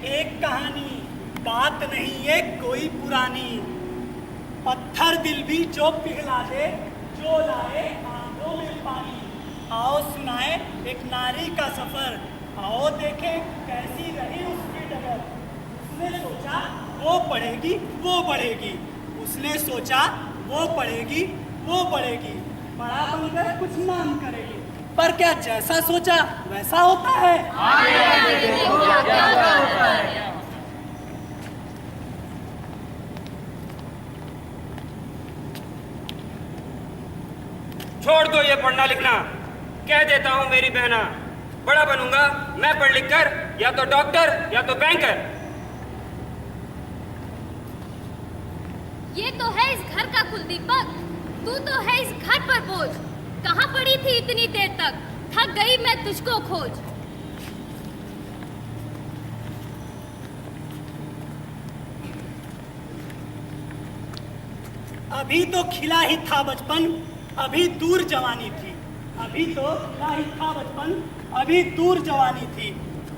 एक कहानी, बात नहीं ये कोई पुरानी। पत्थर दिल भी जो पिघला दे, जो लाए आंखों में पानी। आओ सुनाए एक नारी का सफर, आओ देखें कैसी रही उसकी डगर। उसने सोचा वो पढ़ेगी वो बढ़ेगी, उसने सोचा वो पढ़ेगी वो बढ़ेगी, बड़ा बनकर कुछ नाम करेगी। पर क्या जैसा सोचा वैसा होता है? आगे देखो क्या होता है। छोड़ दो ये पढ़ना लिखना, कह देता हूँ मेरी बहना, बड़ा बनूंगा मैं पढ़ लिख कर, या तो डॉक्टर या तो बैंकर। ये तो है इस घर का कुलदीपक, तू तो है इस घर पर बोझ। कहाँ पड़ी थी इतनी देर तक, थक गई मैं तुझको खोज। अभी तो खिला ही था बचपन, अभी दूर जवानी थी। अभी तो खिला ही था बचपन, अभी दूर जवानी थी।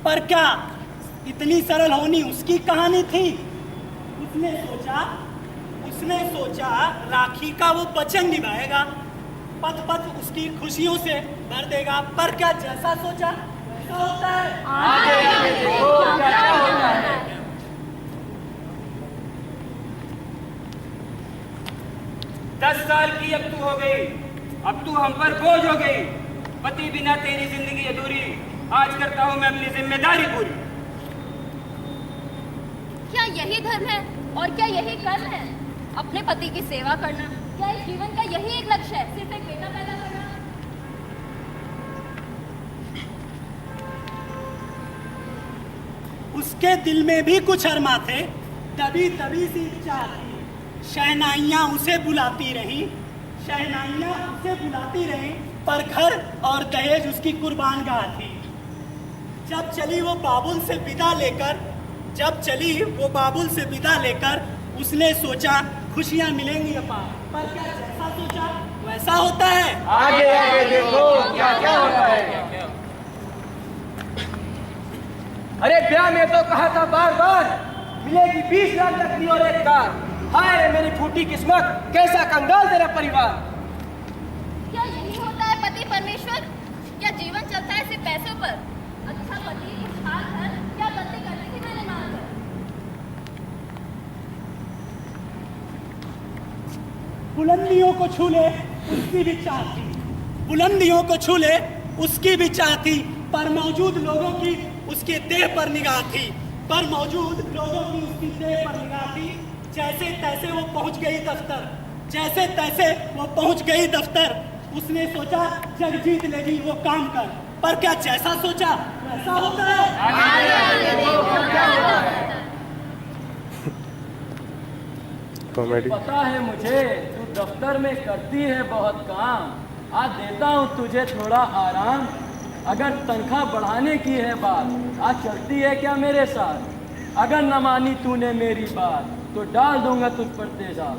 पर क्या इतनी सरल होनी उसकी कहानी थी? उसने सोचा राखी का वो वचन निभाएगा, पथ पथ उसकी खुशियों से भर देगा। पर क्या जैसा सोचा वैसा होता है? आगे देखो क्या होता है। 10 साल की अब तू हो गई, अब तू हम पर बोझ हो गई। पति बिना तेरी जिंदगी अधूरी, आज करता हूँ मैं अपनी जिम्मेदारी पूरी। क्या यही धर्म है और क्या यही कर्म है, अपने पति की सेवा करना? क्या इस जीवन का यही एक लक्ष्य है, सिर्फ एक बेटा पैदा करना? उसके दिल में भी कुछ अरमा थे, दबी दबी सी इच्छा थी। शहनाइयाँ उसे बुलाती रही, शहनाइयाँ उसे बुलाती रही, पर घर और दहेज उसकी कुर्बानगाह थी। जब चली वो बाबुल से विदा लेकर, जब चली वो बाबुल से विदा लेकर, उसने सोचा खुशियाँ मिलेंगी अपार। पर क्या जैसा सोचा वैसा होता है? आगे देखो क्या होता है। अरे ब्याह में तो कहा था बार बार, मिलेगी 20 लाख लकड़ी और एक कार। हाय रे मेरी फूटी किस्मत, कैसा कंगाल तेरा परिवार। क्या यही होता है पति परमेश्वर? क्या जीवन चलता है सिर्फ पैसों पर? अच्छा पति, खुशहाल घर, क्या गलती करनी थी मैंने मानकर? बुलंदियों को छू ले उसकी भी चाह थी, बुलंदियों को छू ले उसकी भी चाह थी। पर मौजूद लोगों की उसके देह पर निगाह थी, पर मौजूद लोगों की उसकी देह पर निगाह थी। जैसे तैसे वो पहुंच गई दफ्तर, जैसे तैसे वो पहुंच गई दफ्तर। उसने सोचा जग जीत लेगी वो काम कर। पर क्या जैसा सोचा वैसा होता है? कॉमेडी। पता है मुझे तू दफ्तर में करती है बहुत काम, आज देता हूँ तुझे थोड़ा आराम। अगर तनख्वाह बढ़ाने की है बात, आज चलती है क्या मेरे साथ? अगर न मानी तूने मेरी बात, तो डाल दूंगा तुझ पर तेजाब।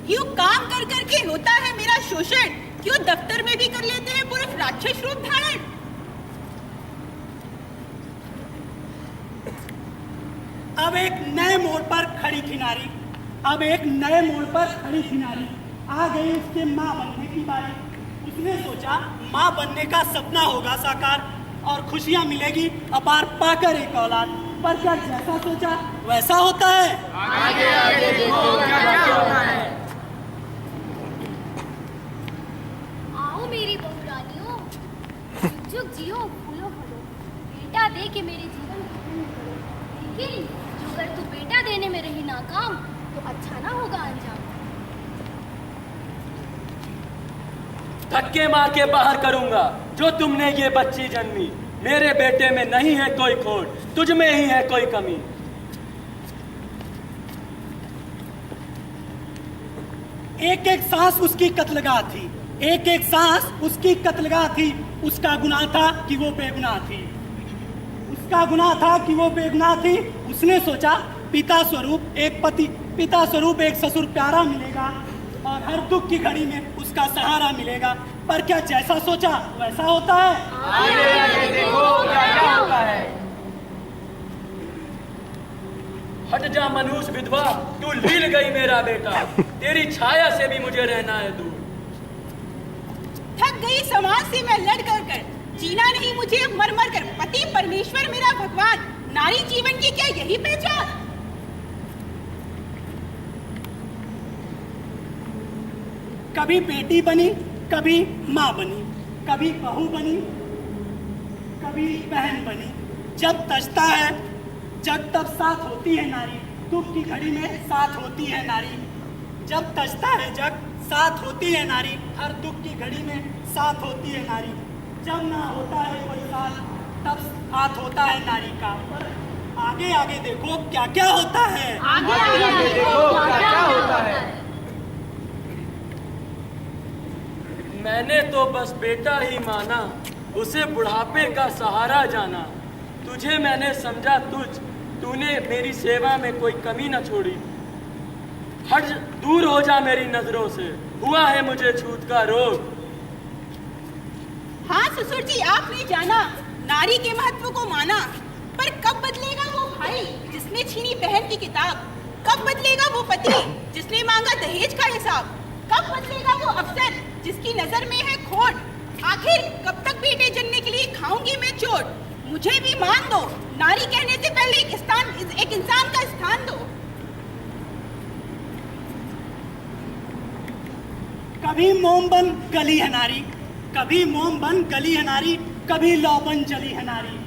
क्यों काम कर कर के होता है मेरा शोषण? क्यों दफ्तर में भी कर लेते हैं पुरुष राक्षस रूप धारण? अब एक नए मोड़ पर खड़ी थी नारी, अब एक नए मोड़ पर खड़ी थी नारी। आ गई उसके माँ बनने की बारी। उसने सोचा माँ बनने का सपना होगा साकार, और खुशियाँ मिलेगी अपार पाकर एक औलाद। पर क्या जैसा सोचा वैसा होता है? आगे देखो क्या होता है। आओ मेरी बहुरानियों, जुग जुग जियो फूलो फलो, बेटा दे के मेरे जीवन को धन्य करो। लेकिन जो अगर तू बेटा देने में रही नाकाम, तो अच्छा ना होगा अंजाम। धक्के मार के बाहर करूंगा जो तुमने ये बच्ची जन्मी। मेरे बेटे में नहीं है कोई खोट, तुझ में ही है कोई कमी। एक एक सांस उसकी कत्लगाह थी, एक एक सांस उसकी कत्लगाह थी। उसका गुनाह था कि वो बेगुनाह थी, उसका गुनाह था कि वो बेगुनाह थी। उसने सोचा पिता स्वरूप एक पति, पिता स्वरूप एक ससुर प्यारा मिलेगा, और हर दुख की घड़ी में उसका सहारा मिलेगा। पर क्या जैसा सोचा वैसा होता है? आगे देखो क्या होता है। हट जा मनुष्य विधवा, तू लील गई मेरा बेटा, तेरी छाया से भी मुझे रहना है दूर। थक गई समाज से मैं लड़ कर, जीना नहीं मुझे अब मर मर कर। पति परमेश्वर मेरा भगवान, नारी जीवन की क्या यही पहचान? कभी बेटी बनी, कभी माँ बनी, कभी बहू बनी, कभी बहन बनी। जब तजता है जग तब साथ होती है नारी, दुख की घड़ी में साथ होती है नारी। जब तजता है जग साथ होती है नारी, हर दुख की घड़ी में साथ होती है नारी। जब ना होता है कोई साथ तब साथ होता है नारी का। पर आगे आगे देखो क्या क्या होता है। आगे आगे देखो क्या क्या होता है। मैंने तो बस बेटा ही माना, उसे बुढ़ापे का सहारा जाना। तुझे मैंने समझा तुझ, तूने मेरी सेवा में कोई कमी न छोड़ी। हट दूर हो जा मेरी नजरों से, हुआ है मुझे छूत का रोग। हाँ ससुर जी, आपने जाना, नारी के महत्व को माना। पर कब बदलेगा वो भाई जिसने छीनी बहन की किताब? कब बदलेगा वो पति जिसने मांगा दहेज का हिसाब? कब बदलेगा वो अफसर जिसकी नजर में है खोट? आखिर कब तक बेटे जनने के लिए खाऊंगी मैं चोट? मुझे भी मान दो, नारी कहने से पहले एक इंसान का स्थान दो। कभी मोम बन गली है नारी, कभी मोम बन गली है नारी, कभी लौ बन जली है नारी।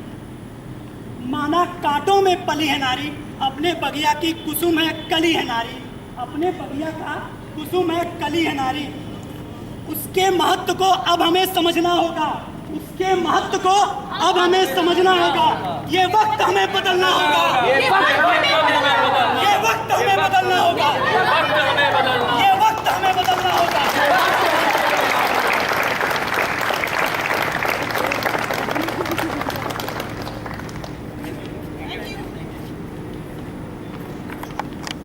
माना कांटों में पली है नारी, अपने बगिया की कुसुम है कली है नारी। अपने बगिया का कुसुम है कली है नारी। उसके महत्व को अब हमें समझना होगा, उसके महत्व को अब हमें समझना होगा। ये वक्त हमें बदलना होगा। ये वक्त